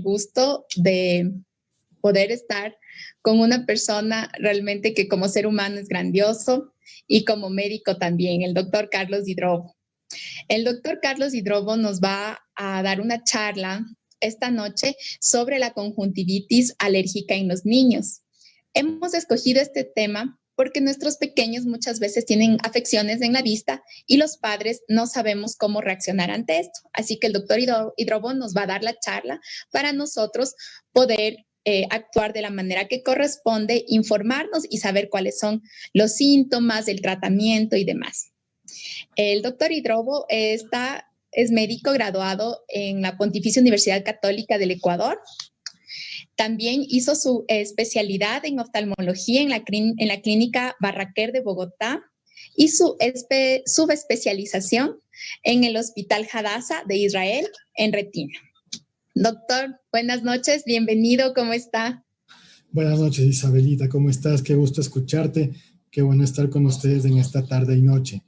gusto de poder estar con una persona realmente que como ser humano es grandioso y como médico también, el doctor Carlos Hidrobo. El doctor Carlos Hidrobo nos va a dar una charla esta noche sobre la conjuntivitis alérgica en los niños. Hemos escogido este tema porque nuestros pequeños muchas veces tienen afecciones en la vista y los padres no sabemos cómo reaccionar ante esto. Así que el doctor Hidrobo nos va a dar la charla para nosotros poder actuar de la manera que corresponde, informarnos y saber cuáles son los síntomas, el tratamiento y demás. El doctor Hidrobo es médico graduado en la Pontificia Universidad Católica del Ecuador. También hizo su especialidad en oftalmología en la Clínica Barraquer de Bogotá y su subespecialización en el Hospital Hadassah de Israel en retina. Doctor, buenas noches, bienvenido, ¿cómo está? Buenas noches, Isabelita, ¿cómo estás? Qué gusto escucharte, qué bueno estar con ustedes en esta tarde y noche.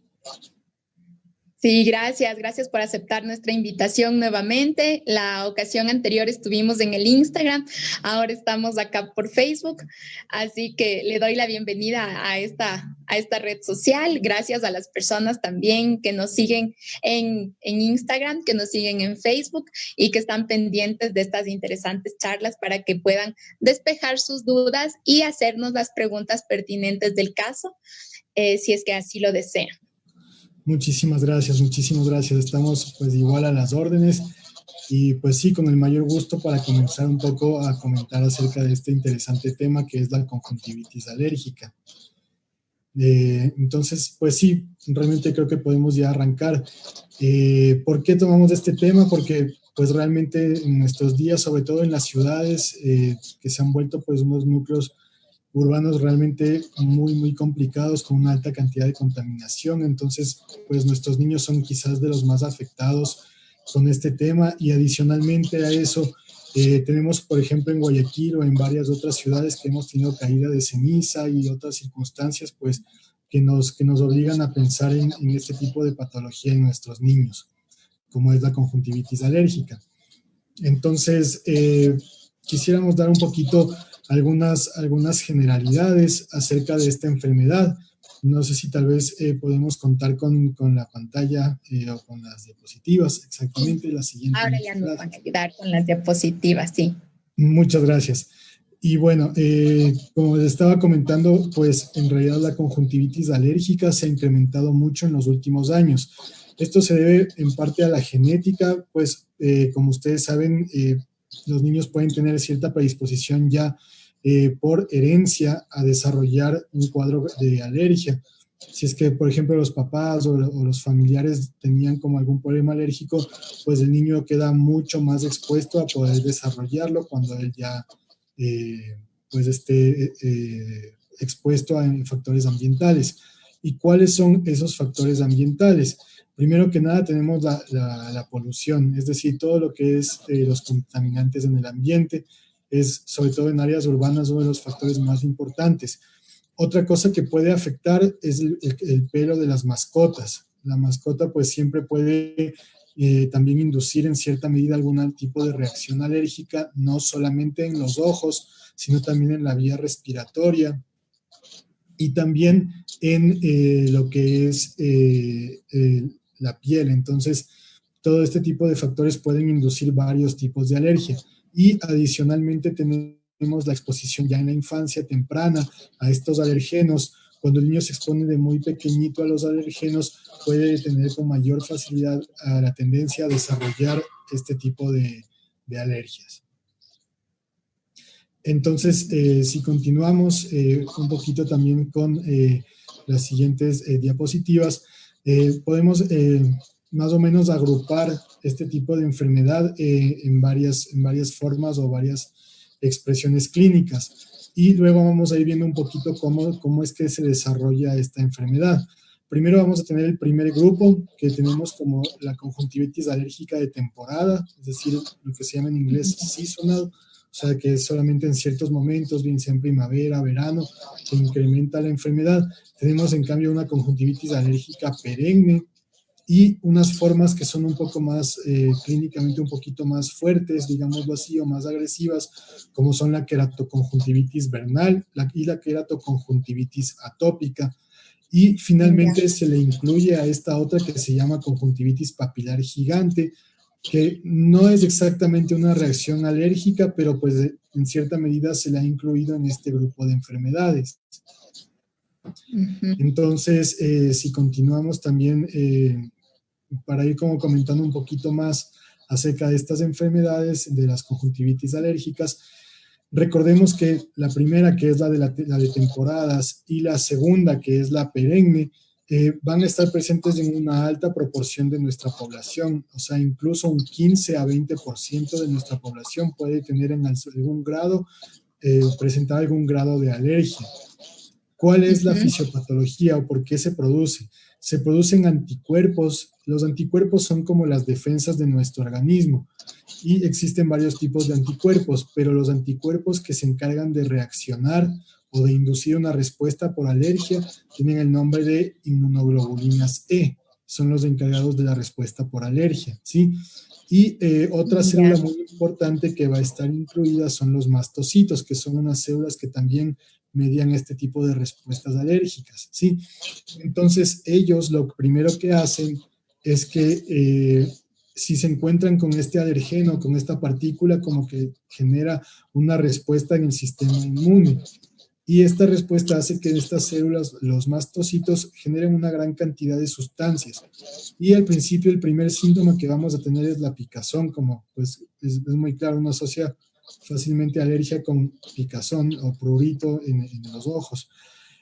Sí, gracias por aceptar nuestra invitación nuevamente. La ocasión anterior estuvimos en el Instagram, ahora estamos acá por Facebook, así que le doy la bienvenida a esta red social. Gracias a las personas también que nos siguen en Instagram, que nos siguen en Facebook y que están pendientes de estas interesantes charlas para que puedan despejar sus dudas y hacernos las preguntas pertinentes del caso, si es que así lo desean. Muchísimas gracias. Estamos pues igual a las órdenes y pues sí, con el mayor gusto para comenzar un poco a comentar acerca de este interesante tema que es la conjuntivitis alérgica. Entonces, pues sí, realmente creo que podemos ya arrancar. ¿Por qué tomamos este tema? Porque pues realmente en nuestros días, sobre todo en las ciudades que se han vuelto pues unos núcleos urbanos realmente muy complicados con una alta cantidad de contaminación, entonces pues nuestros niños son quizás de los más afectados con este tema y adicionalmente a eso tenemos por ejemplo en Guayaquil o en varias otras ciudades que hemos tenido caída de ceniza y otras circunstancias pues que nos obligan a pensar en este tipo de patología en nuestros niños, como es la conjuntivitis alérgica. Entonces quisiéramos dar un poquito algunas generalidades acerca de esta enfermedad. No sé si tal vez podemos contar con la pantalla o con las diapositivas, exactamente la siguiente. Ahora ya nos van a ayudar con las diapositivas, sí. Muchas gracias. Y bueno, como les estaba comentando, pues en realidad la conjuntivitis alérgica se ha incrementado mucho en los últimos años. Esto se debe en parte a la genética, pues como ustedes saben, los niños pueden tener cierta predisposición ya por herencia a desarrollar un cuadro de alergia. Si es que, por ejemplo, los papás o los familiares tenían como algún problema alérgico, pues el niño queda mucho más expuesto a poder desarrollarlo cuando él ya pues esté expuesto a factores ambientales. ¿Y cuáles son esos factores ambientales? Primero que nada tenemos la polución, es decir, todo lo que es los contaminantes en el ambiente, es sobre todo en áreas urbanas uno de los factores más importantes. Otra cosa que puede afectar es el pelo de las mascotas. La mascota pues siempre puede también inducir en cierta medida algún tipo de reacción alérgica, no solamente en los ojos, sino también en la vía respiratoria y también en lo que es la piel. Entonces, todo este tipo de factores pueden inducir varios tipos de alergia. Y adicionalmente tenemos la exposición ya en la infancia temprana a estos alergenos. Cuando el niño se expone de muy pequeñito a los alergenos, puede tener con mayor facilidad la tendencia a desarrollar este tipo de alergias. Entonces, si continuamos un poquito también con las siguientes diapositivas, podemos más o menos agrupar este tipo de enfermedad en varias formas o varias expresiones clínicas. Y luego vamos a ir viendo un poquito cómo es que se desarrolla esta enfermedad. Primero vamos a tener el primer grupo, que tenemos como la conjuntivitis alérgica de temporada, es decir, lo que se llama en inglés seasonal, o sea, que es solamente en ciertos momentos, bien sea en primavera, verano, que incrementa la enfermedad. Tenemos, en cambio, una conjuntivitis alérgica perenne, y unas formas que son un poco más, clínicamente un poquito más fuertes, digámoslo así, o más agresivas, como son la queratoconjuntivitis vernal y la queratoconjuntivitis atópica. Y Ya. finalmente se le incluye a esta otra que se llama conjuntivitis papilar gigante, que no es exactamente una reacción alérgica, pero pues en cierta medida se la ha incluido en este grupo de enfermedades. Ujú. Entonces, si continuamos también, para ir como comentando un poquito más acerca de estas enfermedades, de las conjuntivitis alérgicas, recordemos que la primera, que es la de temporadas, y la segunda, que es la perenne, van a estar presentes en una alta proporción de nuestra población, o sea, incluso un 15 a 20% de nuestra población puede tener en algún grado, presentar algún grado de alergia. ¿Cuál es la Ujú. fisiopatología o por qué se produce? Se producen anticuerpos. Los anticuerpos son como las defensas de nuestro organismo y existen varios tipos de anticuerpos, pero los anticuerpos que se encargan de reaccionar o de inducir una respuesta por alergia tienen el nombre de inmunoglobulinas E. Son los encargados de la respuesta por alergia, ¿sí? Y otra Ya. célula muy importante que va a estar incluida son los mastocitos, que son unas células que también median este tipo de respuestas alérgicas, ¿sí? Entonces, ellos lo primero que hacen es que si se encuentran con este alergeno, con esta partícula, como que genera una respuesta en el sistema inmune. Y esta respuesta hace que estas células, los mastocitos, generen una gran cantidad de sustancias. Y al principio el primer síntoma que vamos a tener es la picazón, como pues es muy claro, uno asocia fácilmente alergia con picazón o prurito en los ojos.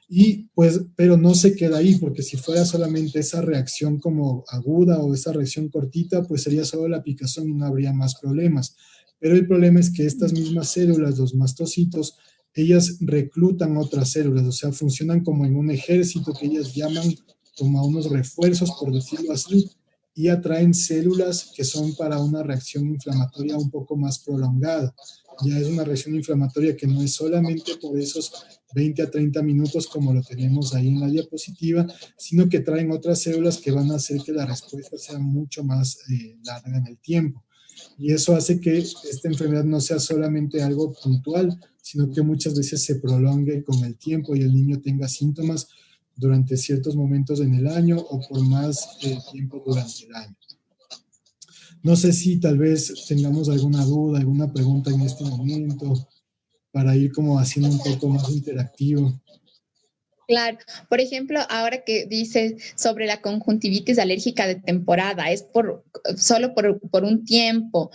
Y pues, pero no se queda ahí, porque si fuera solamente esa reacción como aguda o esa reacción cortita, pues sería solo la picazón y no habría más problemas. Pero el problema es que estas mismas células, los mastocitos, ellas reclutan otras células, o sea, funcionan como en un ejército que ellas llaman como a unos refuerzos, por decirlo así, y atraen células que son para una reacción inflamatoria un poco más prolongada. Ya es una reacción inflamatoria que no es solamente por esos 20 a 30 minutos como lo tenemos ahí en la diapositiva, sino que traen otras células que van a hacer que la respuesta sea mucho más larga en el tiempo. Y eso hace que esta enfermedad no sea solamente algo puntual, sino que muchas veces se prolongue con el tiempo y el niño tenga síntomas durante ciertos momentos en el año o por más tiempo durante el año. No sé si tal vez tengamos alguna duda, alguna pregunta en este momento para ir como haciendo un poco más interactivo. Claro, por ejemplo, ahora que dices sobre la conjuntivitis alérgica de temporada, es solo por un tiempo.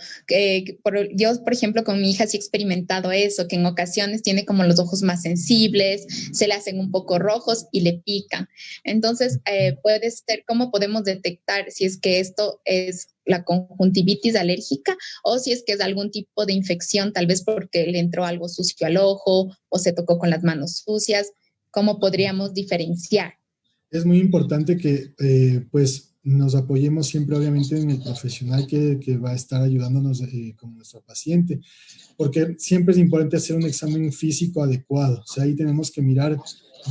Yo, por ejemplo, con mi hija sí he experimentado eso, que en ocasiones tiene como los ojos más sensibles, se le hacen un poco rojos y le pican. Entonces, puede ser, ¿cómo podemos detectar si es que esto es la conjuntivitis alérgica o si es que es algún tipo de infección, tal vez porque le entró algo sucio al ojo o se tocó con las manos sucias? ¿Cómo podríamos diferenciar? Es muy importante que pues nos apoyemos siempre obviamente en el profesional que va a estar ayudándonos con nuestro paciente, porque siempre es importante hacer un examen físico adecuado. O sea, ahí tenemos que mirar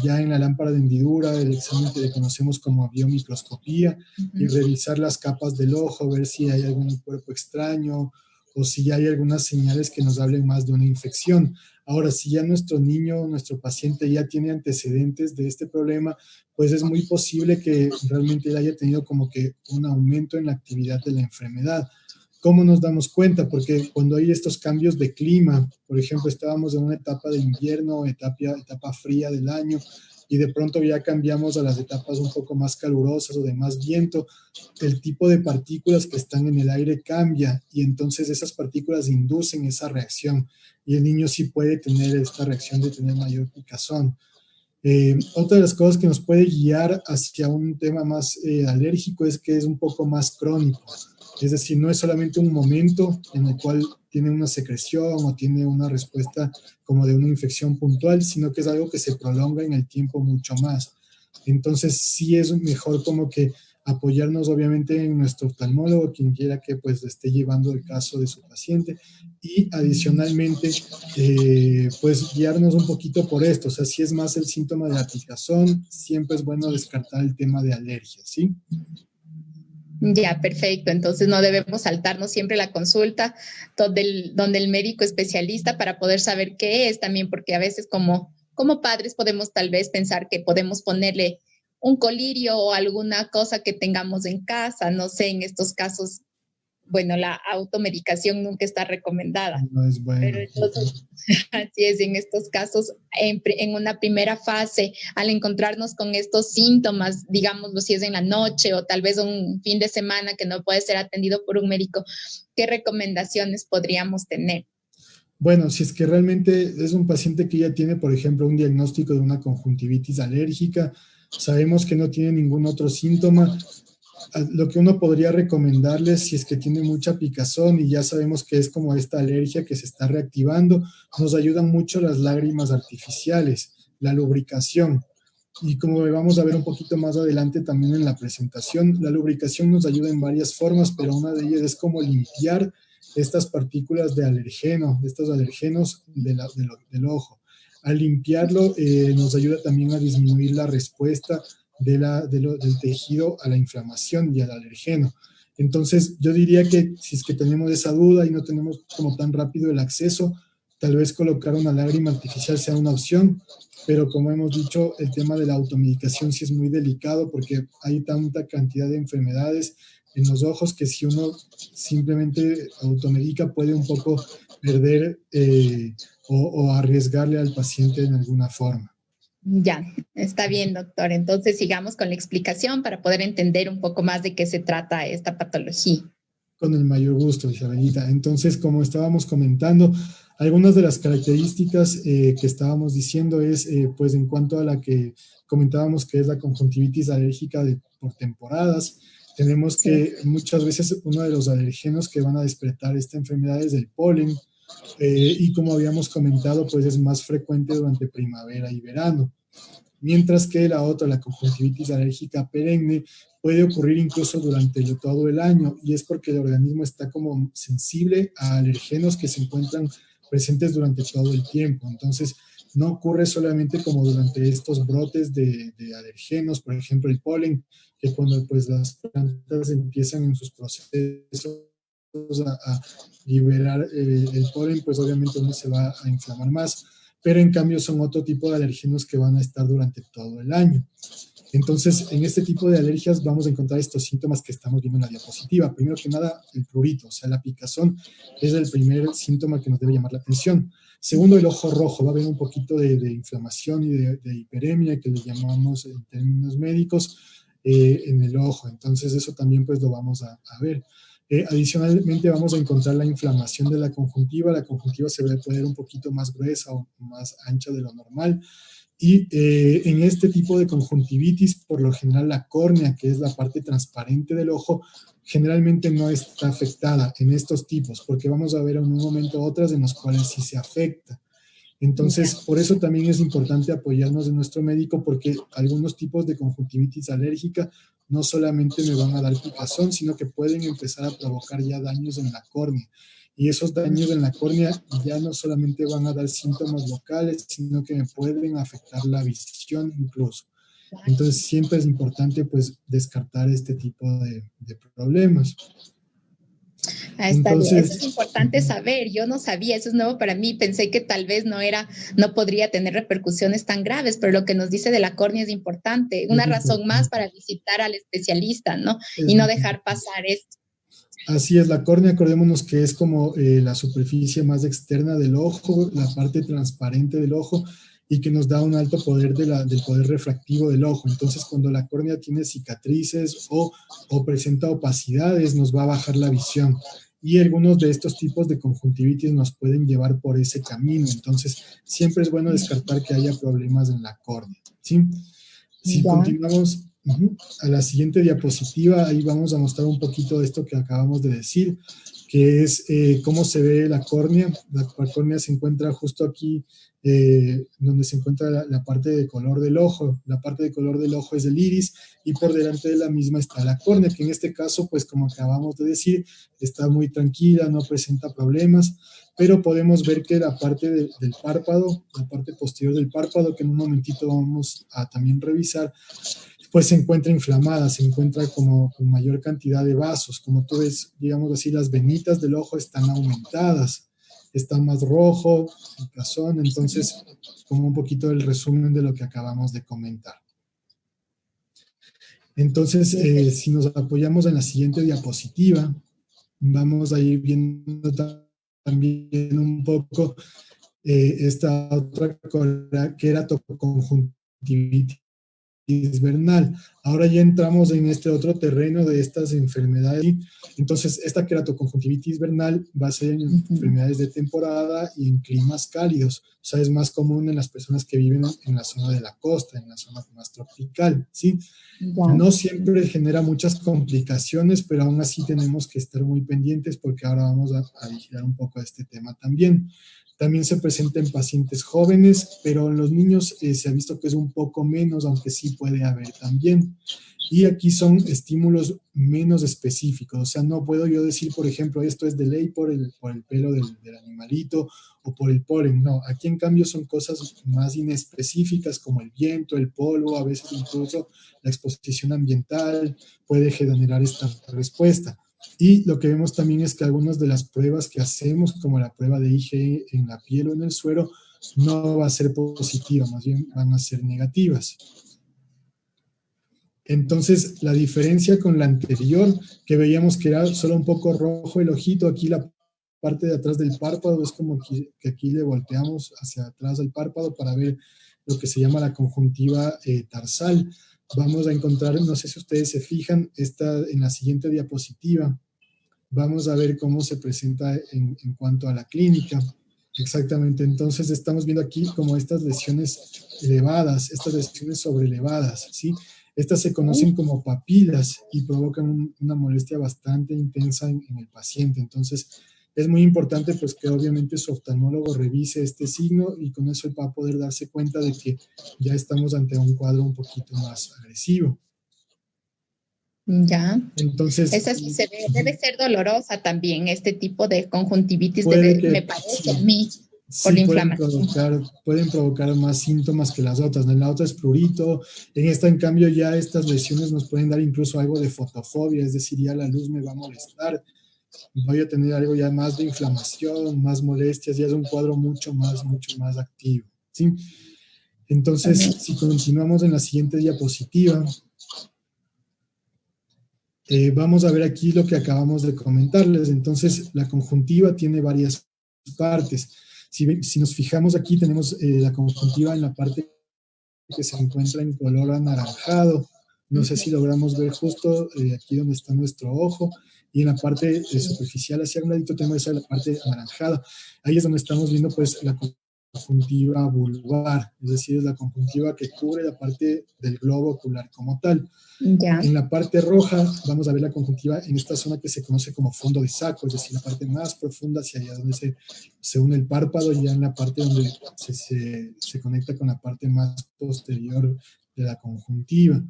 ya en la lámpara de hendidura, el examen que le conocemos como biomicroscopía, y revisar las capas del ojo, ver si hay algún cuerpo extraño o si ya hay algunas señales que nos hablen más de una infección. Ahora, si ya nuestro niño, nuestro paciente ya tiene antecedentes de este problema, pues es muy posible que realmente él haya tenido como que un aumento en la actividad de la enfermedad. ¿Cómo nos damos cuenta? Porque cuando hay estos cambios de clima, por ejemplo, estábamos en una etapa de invierno, etapa fría del año, y de pronto ya cambiamos a las etapas un poco más calurosas o de más viento, el tipo de partículas que están en el aire cambia y entonces esas partículas inducen esa reacción y el niño sí puede tener esta reacción de tener mayor picazón. Otra de las cosas que nos puede guiar hacia un tema más alérgico es que es un poco más crónico. Es decir, no es solamente un momento en el cual tiene una secreción o tiene una respuesta como de una infección puntual, sino que es algo que se prolonga en el tiempo mucho más. Entonces, sí es mejor como que apoyarnos obviamente en nuestro oftalmólogo, quien quiera que pues esté llevando el caso de su paciente, y adicionalmente pues guiarnos un poquito por esto. O sea, si es más el síntoma de la picazón, siempre es bueno descartar el tema de alergia, ¿sí? Ya, perfecto. Entonces no debemos saltarnos siempre la consulta donde el médico especialista para poder saber qué es también, porque a veces como padres podemos tal vez pensar que podemos ponerle un colirio o alguna cosa que tengamos en casa. No sé, en estos casos, bueno, la automedicación nunca está recomendada. No es Pero bueno. entonces, así es, en estos casos, en una primera fase, al encontrarnos con estos síntomas, digámoslo si es en la noche o tal vez un fin de semana que no puede ser atendido por un médico, ¿qué recomendaciones podríamos tener? Bueno, si es que realmente es un paciente que ya tiene, por ejemplo, un diagnóstico de una conjuntivitis alérgica, sabemos que no tiene ningún otro síntoma, lo que uno podría recomendarles si es que tiene mucha picazón y ya sabemos que es como esta alergia que se está reactivando, nos ayudan mucho las lágrimas artificiales, la lubricación. Y como vamos a ver un poquito más adelante también en la presentación, la lubricación nos ayuda en varias formas, pero una de ellas es como limpiar estas partículas de alergeno, de estos alergenos del ojo. Al limpiarlo nos ayuda también a disminuir la respuesta del tejido a la inflamación y al alergeno. Entonces, yo diría que si es que tenemos esa duda y no tenemos como tan rápido el acceso, tal vez colocar una lágrima artificial sea una opción, pero como hemos dicho, el tema de la automedicación sí es muy delicado porque hay tanta cantidad de enfermedades en los ojos que si uno simplemente automedica puede un poco perder o arriesgarle al paciente en alguna forma. Ya, está bien, doctor. Entonces sigamos con la explicación para poder entender un poco más de qué se trata esta patología. Con el mayor gusto, Isabelita. Entonces, como estábamos comentando, algunas de las características que estábamos diciendo es, pues en cuanto a la que comentábamos que es la conjuntivitis alérgica por temporadas, tenemos que muchas veces uno de los alergenos que van a despertar esta enfermedad es el polen, y como habíamos comentado, pues es más frecuente durante primavera y verano. Mientras que la otra, la conjuntivitis alérgica perenne, puede ocurrir incluso durante todo el año y es porque el organismo está como sensible a alergenos que se encuentran presentes durante todo el tiempo. Entonces, no ocurre solamente como durante estos brotes de alergenos, por ejemplo, el polen, que cuando pues las plantas empiezan en sus procesos a liberar el polen, pues obviamente uno se va a inflamar más, pero en cambio son otro tipo de alergenos que van a estar durante todo el año. Entonces, en este tipo de alergias vamos a encontrar estos síntomas que estamos viendo en la diapositiva. Primero que nada, el prurito, o sea, la picazón es el primer síntoma que nos debe llamar la atención. Segundo, el ojo rojo, va a haber un poquito de inflamación y de hiperemia, que le llamamos en términos médicos, en el ojo. Entonces, eso también pues lo vamos a ver. Adicionalmente vamos a encontrar la inflamación de la conjuntiva se va a poner un poquito más gruesa o más ancha de lo normal, y en este tipo de conjuntivitis, por lo general la córnea, que es la parte transparente del ojo, generalmente no está afectada en estos tipos, porque vamos a ver en un momento otras en las cuales sí se afecta. Entonces, por eso también es importante apoyarnos de nuestro médico, porque algunos tipos de conjuntivitis alérgica no solamente me van a dar picazón, sino que pueden empezar a provocar ya daños en la córnea. Y esos daños en la córnea ya no solamente van a dar síntomas locales, sino que me pueden afectar la visión incluso. Entonces, siempre es importante pues descartar este tipo de problemas. Está bien, eso es importante saber. Yo no sabía, eso es nuevo para mí. Pensé que tal vez no podría tener repercusiones tan graves, pero lo que nos dice de la córnea es importante. Una razón más para visitar al especialista, ¿no? Y no dejar pasar esto. Así es, la córnea, acordémonos que es como la superficie más externa del ojo, la parte transparente del ojo, y que nos da un alto poder del poder refractivo del ojo. Entonces, cuando la córnea tiene cicatrices o presenta opacidades, nos va a bajar la visión. Y algunos de estos tipos de conjuntivitis nos pueden llevar por ese camino. Entonces, siempre es bueno descartar que haya problemas en la córnea, ¿sí? Si continuamos a la siguiente diapositiva, ahí vamos a mostrar un poquito de esto que acabamos de decir, que es cómo se ve la córnea. La córnea se encuentra justo aquí, donde se encuentra la parte de color del ojo. La parte de color del ojo es el iris y por delante de la misma está la córnea, que en este caso, pues como acabamos de decir, está muy tranquila, no presenta problemas, pero podemos ver que la parte del párpado, la parte posterior del párpado, que en un momentito vamos a también revisar, pues se encuentra inflamada, se encuentra como con mayor cantidad de vasos. Como tú ves, digamos así, las venitas del ojo están aumentadas, está más rojo, picazón, entonces como un poquito el resumen de lo que acabamos de comentar. Entonces, si nos apoyamos en la siguiente diapositiva, vamos a ir viendo también un poco esta otra queratoconjuntivitis vernal. Ahora ya entramos en este otro terreno de estas enfermedades. Entonces, esta queratoconjuntivitis vernal va a ser en enfermedades de temporada y en climas cálidos. O sea, es más común en las personas que viven en la zona de la costa, en la zona más tropical, ¿sí? No siempre genera muchas complicaciones, pero aún así tenemos que estar muy pendientes porque ahora vamos a vigilar un poco este tema también. También se presenta en pacientes jóvenes, pero en los niños se ha visto que es un poco menos, aunque sí puede haber también. Y aquí son estímulos menos específicos, o sea, no puedo yo decir, por ejemplo, esto es de ley por el pelo del animalito o por el polen, no, aquí en cambio son cosas más inespecíficas como el viento, el polvo, a veces incluso la exposición ambiental puede generar esta respuesta. Y lo que vemos también es que algunas de las pruebas que hacemos, como la prueba de IgE en la piel o en el suero, no va a ser positiva, más bien van a ser negativas. Entonces, la diferencia con la anterior, que veíamos que era solo un poco rojo el ojito, aquí la parte de atrás del párpado, es como que aquí le volteamos hacia atrás del párpado para ver lo que se llama la conjuntiva tarsal. Vamos a encontrar, no sé si ustedes se fijan, en la siguiente diapositiva, vamos a ver cómo se presenta en cuanto a la clínica. Exactamente, entonces estamos viendo aquí como estas lesiones elevadas, estas lesiones sobrelevadas, ¿sí? Estas se conocen como papilas y provocan una molestia bastante intensa en el paciente. Entonces, es muy importante pues que obviamente su oftalmólogo revise este signo y con eso va a poder darse cuenta de que ya estamos ante un cuadro un poquito más agresivo. Ya. Entonces, esa sí se ve, debe ser dolorosa también, este tipo de conjuntivitis, me parece a mí, por la inflamación. Pueden provocar más síntomas que las otras. En la otra es prurito, en esta en cambio ya estas lesiones nos pueden dar incluso algo de fotofobia, es decir, ya la luz me va a molestar, voy a tener algo ya más de inflamación, más molestias, ya es un cuadro mucho más activo, ¿sí? Entonces, si continuamos en la siguiente diapositiva, vamos a ver aquí lo que acabamos de comentarles. Entonces, la conjuntiva tiene varias partes. Si nos fijamos aquí, tenemos la conjuntiva en la parte que se encuentra en color anaranjado. No sé si logramos ver justo aquí donde está nuestro ojo. Y en la parte superficial, hacia un ladito, tenemos esa la parte anaranjada. Ahí es donde estamos viendo pues la conjuntiva vulvar, es decir, es la conjuntiva que cubre la parte del globo ocular como tal. Ya. En la parte roja vamos a ver la conjuntiva en esta zona que se conoce como fondo de saco, es decir, la parte más profunda hacia allá donde se une el párpado, y ya en la parte donde se conecta con la parte más posterior de la conjuntiva.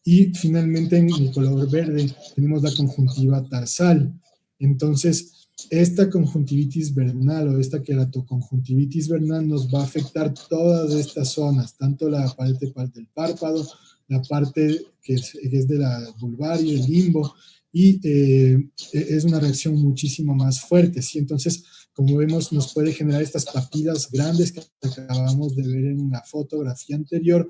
Y finalmente en el color verde tenemos la conjuntiva tarsal. Entonces, esta conjuntivitis vernal o esta queratoconjuntivitis vernal nos va a afectar todas estas zonas, tanto la parte del párpado, la parte que es de la vulvar y el limbo, y es una reacción muchísimo más fuerte, ¿sí? Entonces, como vemos, nos puede generar estas papilas grandes que acabamos de ver en la fotografía anterior,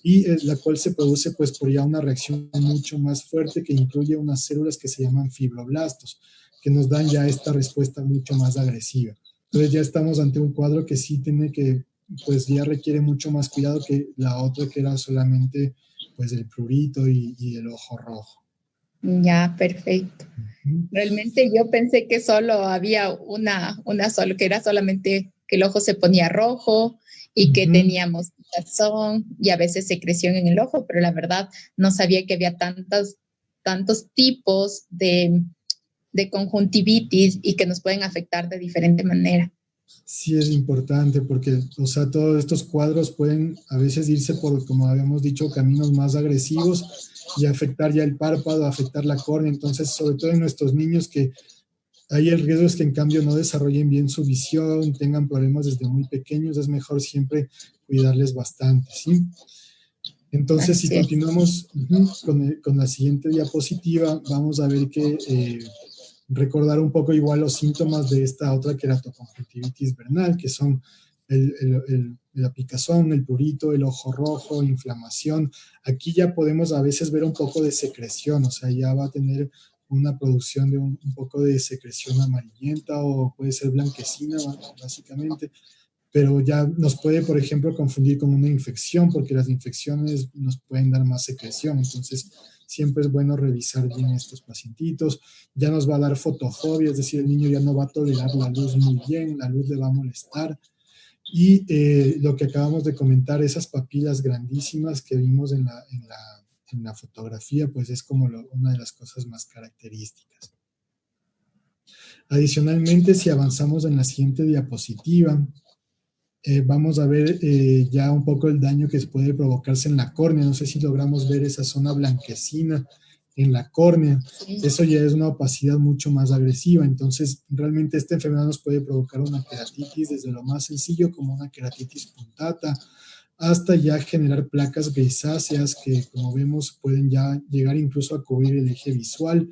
y la cual se produce pues por ya una reacción mucho más fuerte que incluye unas células que se llaman fibroblastos, que nos dan ya esta respuesta mucho más agresiva. Entonces ya estamos ante un cuadro que sí tiene que, pues ya requiere mucho más cuidado que la otra que era solamente pues el prurito y el ojo rojo. Ya, perfecto. Realmente yo pensé que solo había una sola, que era solamente que el ojo se ponía rojo y que teníamos picazón y a veces secreción en el ojo, pero la verdad no sabía que había tantos tipos de conjuntivitis y que nos pueden afectar de diferente manera. Sí, es importante porque, o sea, todos estos cuadros pueden a veces irse por, como habíamos dicho, caminos más agresivos y afectar ya el párpado, afectar la córnea. Entonces, sobre todo en nuestros niños, que ahí el riesgo es que en cambio no desarrollen bien su visión, tengan problemas desde muy pequeños, es mejor siempre cuidarles bastante, ¿sí? Entonces, si Así es. continuamos con la siguiente diapositiva, vamos a ver que recordar un poco igual los síntomas de esta otra queratoconjuntivitis vernal, que son la picazón, el prurito, el ojo rojo, inflamación. Aquí ya podemos a veces ver un poco de secreción, o sea, ya va a tener una producción de un poco de secreción amarillenta o puede ser blanquecina, básicamente, pero ya nos puede, por ejemplo, confundir con una infección, porque las infecciones nos pueden dar más secreción, entonces siempre es bueno revisar bien estos pacientitos. Ya nos va a dar fotofobia, es decir, el niño ya no va a tolerar la luz muy bien, la luz le va a molestar. Y lo que acabamos de comentar, esas papilas grandísimas que vimos en la fotografía, pues es como una de las cosas más características. Adicionalmente, si avanzamos en la siguiente diapositiva, vamos a ver ya un poco el daño que puede provocarse en la córnea. No sé si logramos ver esa zona blanquecina en la córnea. Sí. Eso ya es una opacidad mucho más agresiva. Entonces, realmente esta enfermedad nos puede provocar una queratitis desde lo más sencillo como una queratitis punctata hasta ya generar placas grisáceas que, como vemos, pueden ya llegar incluso a cubrir el eje visual,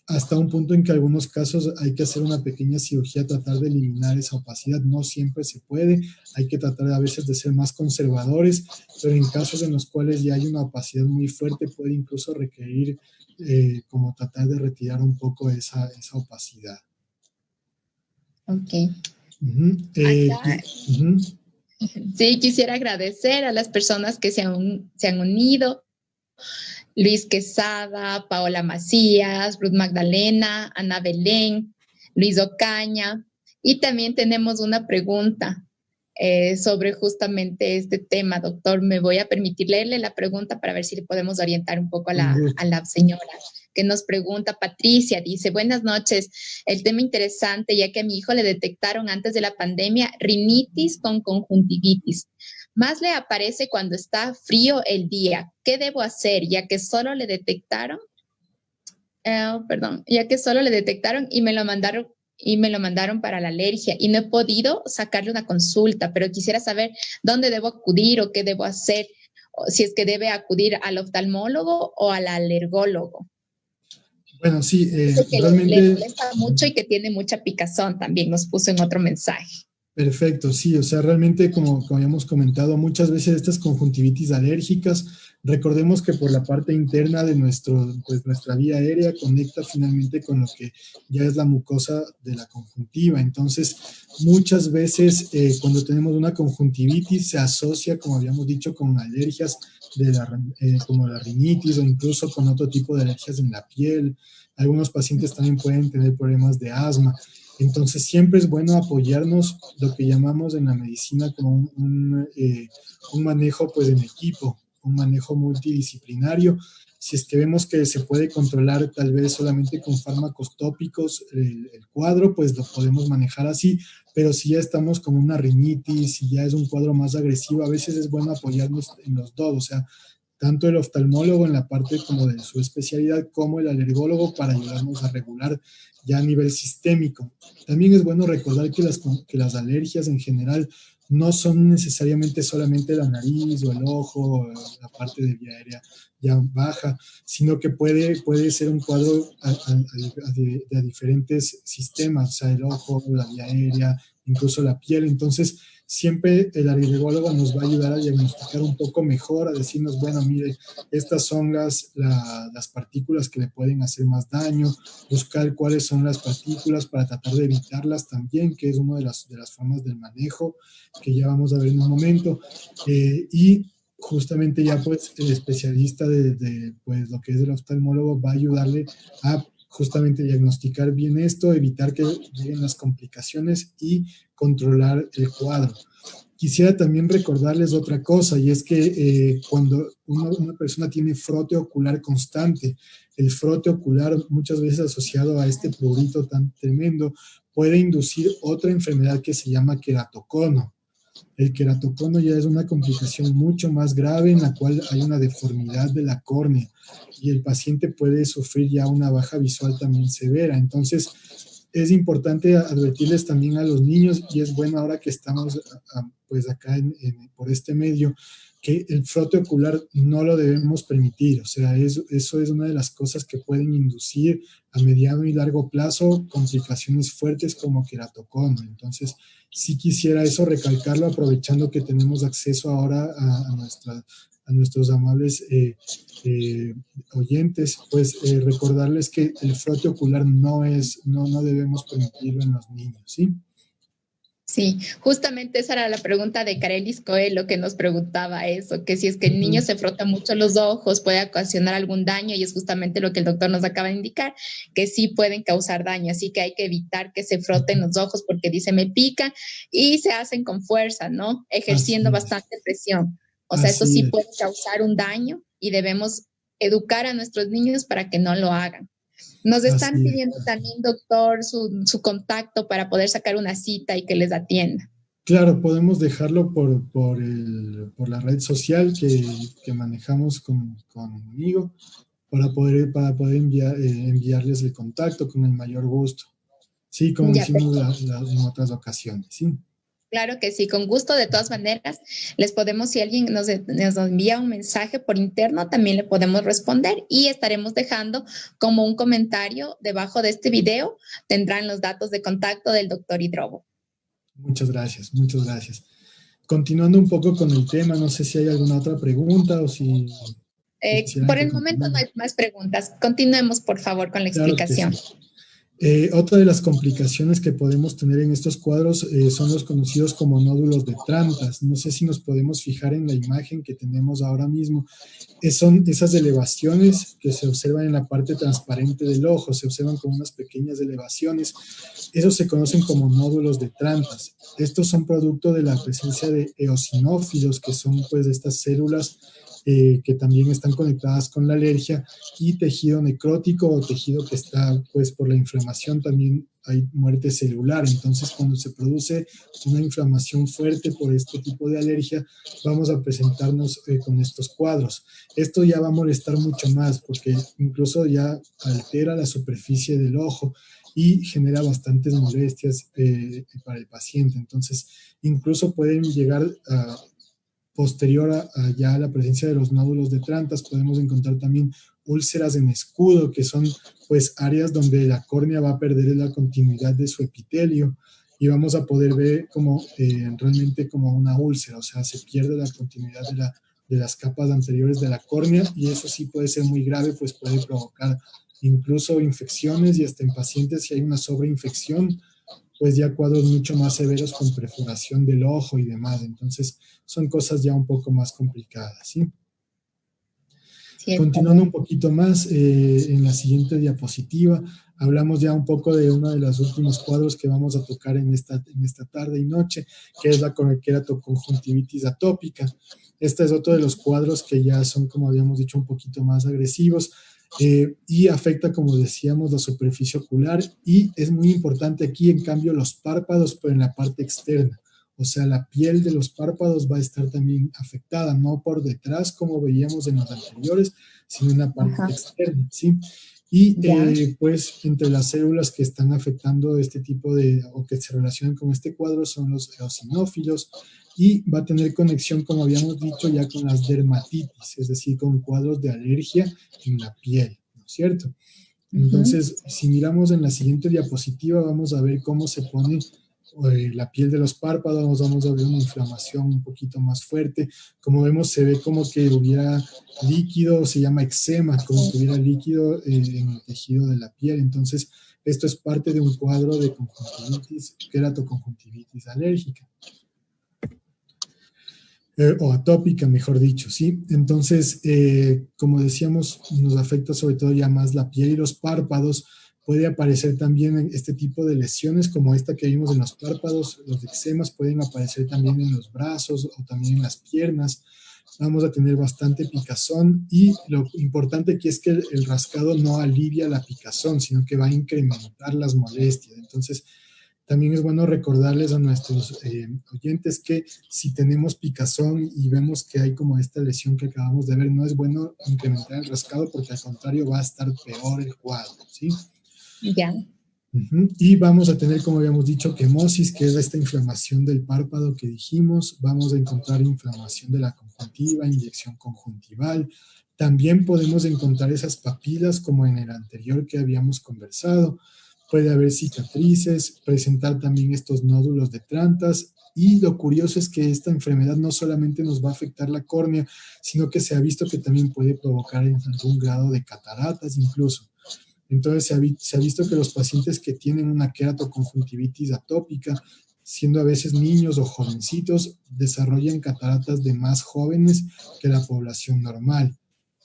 hasta un punto en que en algunos casos hay que hacer una pequeña cirugía, tratar de eliminar esa opacidad. No siempre se puede, hay que tratar a veces de ser más conservadores, pero en casos en los cuales ya hay una opacidad muy fuerte, puede incluso requerir como tratar de retirar un poco esa opacidad. Ok. Sí, quisiera agradecer a las personas que se han unido. Luis Quesada, Paola Macías, Ruth Magdalena, Ana Belén, Luis Ocaña. Y también tenemos una pregunta sobre justamente este tema, doctor. Me voy a permitir leerle la pregunta para ver si le podemos orientar un poco a la señora que nos pregunta. Patricia dice, buenas noches, el tema interesante ya que a mi hijo le detectaron antes de la pandemia rinitis con conjuntivitis. Más le aparece cuando está frío el día. ¿Qué debo hacer? Ya que solo le detectaron, y me lo mandaron para la alergia y no he podido sacarle una consulta, pero quisiera saber dónde debo acudir o qué debo hacer, o si es que debe acudir al oftalmólogo o al alergólogo. Bueno, sí, que realmente... le molesta mucho y que tiene mucha picazón también, nos puso en otro mensaje. Perfecto, sí, o sea, realmente como habíamos comentado, muchas veces estas conjuntivitis alérgicas, recordemos que por la parte interna de nuestra vía aérea conecta finalmente con lo que ya es la mucosa de la conjuntiva. Entonces, muchas veces cuando tenemos una conjuntivitis se asocia, como habíamos dicho, con alergias como la rinitis o incluso con otro tipo de alergias en la piel. Algunos pacientes también pueden tener problemas de asma. Entonces, siempre es bueno apoyarnos, lo que llamamos en la medicina como un manejo pues en equipo, un manejo multidisciplinario. Si es que vemos que se puede controlar tal vez solamente con fármacos tópicos el cuadro, pues lo podemos manejar así, pero si ya estamos con una rinitis, si ya es un cuadro más agresivo, a veces es bueno apoyarnos en los dos, o sea, tanto el oftalmólogo en la parte como de su especialidad como el alergólogo para ayudarnos a regular ya a nivel sistémico. También es bueno recordar que las alergias en general no son necesariamente solamente la nariz o el ojo, o la parte de vía aérea ya baja, sino que puede ser un cuadro a diferentes sistemas, o sea, el ojo, la vía aérea, incluso la piel. Entonces, siempre el alergólogo nos va a ayudar a diagnosticar un poco mejor, a decirnos, bueno, mire, estas son las partículas que le pueden hacer más daño, buscar cuáles son las partículas para tratar de evitarlas también, que es una de las formas del manejo que ya vamos a ver en un momento. Y justamente ya pues el especialista de pues lo que es el oftalmólogo va a ayudarle a justamente diagnosticar bien esto, evitar que lleguen las complicaciones y controlar el cuadro. Quisiera también recordarles otra cosa, y es que cuando una persona tiene frote ocular constante, el frote ocular muchas veces asociado a este prurito tan tremendo, puede inducir otra enfermedad que se llama queratocono. El queratocono ya es una complicación mucho más grave en la cual hay una deformidad de la córnea y el paciente puede sufrir ya una baja visual también severa. Entonces, Es importante advertirles también a los niños, y es bueno ahora que estamos pues acá por este medio, que el frote ocular no lo debemos permitir. O sea, eso es una de las cosas que pueden inducir a mediano y largo plazo complicaciones fuertes como queratocono. Entonces, sí quisiera eso recalcarlo, aprovechando que tenemos acceso ahora a nuestros amables oyentes, pues recordarles que el frote ocular no debemos permitirlo en los niños, ¿sí? Sí, justamente esa era la pregunta de Carelis Coelho, que nos preguntaba eso, que si es que el niño se frota mucho los ojos puede ocasionar algún daño, y es justamente lo que el doctor nos acaba de indicar, que sí pueden causar daño, así que hay que evitar que se froten los ojos porque dice me pica, y se hacen con fuerza, ¿no? Ejerciendo bastante presión. O sea, esto sí puede causar un daño y debemos educar a nuestros niños para que no lo hagan. Nos están pidiendo también, doctor, su contacto para poder sacar una cita y que les atienda. Claro, podemos dejarlo por la red social que manejamos conmigo para poder enviarles el contacto con el mayor gusto. Sí, como hicimos en otras ocasiones, sí. Claro que sí, con gusto. De todas maneras, les podemos, si alguien nos envía un mensaje por interno, también le podemos responder, y estaremos dejando como un comentario debajo de este video. Tendrán los datos de contacto del doctor Hidrobo. Muchas gracias, muchas gracias. Continuando un poco con el tema, no sé si hay alguna otra pregunta o si... por el momento no hay más preguntas. Continuemos, por favor, con la explicación. Otra de las complicaciones que podemos tener en estos cuadros son los conocidos como nódulos de Trantas. No sé si nos podemos fijar en la imagen que tenemos ahora mismo. Son esas elevaciones que se observan en la parte transparente del ojo, se observan como unas pequeñas elevaciones. Esos se conocen como nódulos de Trantas. Estos son producto de la presencia de eosinófilos, que son pues estas células que también están conectadas con la alergia, y tejido necrótico o tejido que está, pues por la inflamación también hay muerte celular. Entonces, cuando se produce una inflamación fuerte por este tipo de alergia, vamos a presentarnos con estos cuadros. Esto ya va a molestar mucho más porque incluso ya altera la superficie del ojo y genera bastantes molestias para el paciente. Entonces, incluso pueden llegar a posterior a ya a la presencia de los nódulos de Trantas, podemos encontrar también úlceras en escudo, que son pues áreas donde la córnea va a perder la continuidad de su epitelio y vamos a poder ver como realmente como una úlcera, o sea, se pierde la continuidad de las capas anteriores de la córnea, y eso sí puede ser muy grave, pues puede provocar incluso infecciones, y hasta en pacientes si hay una sobreinfección, pues ya cuadros mucho más severos con perforación del ojo y demás. Entonces, son cosas ya un poco más complicadas, ¿sí? Continuando un poquito más, en la siguiente diapositiva, hablamos ya un poco de uno de los últimos cuadros que vamos a tocar en esta tarde y noche, que es la queratoconjuntivitis atópica. Este es otro de los cuadros que ya son, como habíamos dicho, un poquito más agresivos, y afecta, como decíamos, la superficie ocular, y es muy importante aquí, en cambio, los párpados, pero en la parte externa. O sea, la piel de los párpados va a estar también afectada, no por detrás como veíamos en los anteriores, sino en la parte externa, ¿sí? Y pues entre las células que están afectando este tipo o que se relacionan con este cuadro son los eosinófilos, y va a tener conexión, como habíamos dicho, ya con las dermatitis, es decir, con cuadros de alergia en la piel, ¿no es cierto? Entonces, si miramos en la siguiente diapositiva, vamos a ver cómo se pone la piel de los párpados. Vamos a ver una inflamación un poquito más fuerte. Como vemos, se ve como que hubiera líquido, se llama eczema, como que hubiera líquido en el tejido de la piel. Entonces, esto es parte de un cuadro de conjuntivitis, queratoconjuntivitis alérgica. O atópica, mejor dicho, ¿sí? Entonces, como decíamos, nos afecta sobre todo ya más la piel y los párpados. Puede aparecer también este tipo de lesiones como esta que vimos en los párpados. Los eczemas pueden aparecer también en los brazos o también en las piernas. Vamos a tener bastante picazón, y lo importante aquí es que el rascado no alivia la picazón, sino que va a incrementar las molestias. Entonces, también es bueno recordarles a nuestros oyentes que si tenemos picazón y vemos que hay como esta lesión que acabamos de ver, no es bueno incrementar el rascado, porque al contrario va a estar peor el cuadro, ¿sí? Ya. Y vamos a tener, como habíamos dicho, quemosis, que es esta inflamación del párpado que dijimos. Vamos a encontrar inflamación de la conjuntiva, inyección conjuntival. También podemos encontrar esas papilas, como en el anterior que habíamos conversado. Puede haber cicatrices, presentar también estos nódulos de Trantas. Y lo curioso es que esta enfermedad no solamente nos va a afectar la córnea, sino que se ha visto que también puede provocar en algún grado de cataratas incluso. Entonces se ha visto que los pacientes que tienen una queratoconjuntivitis atópica, siendo a veces niños o jovencitos, desarrollan cataratas de más jóvenes que la población normal.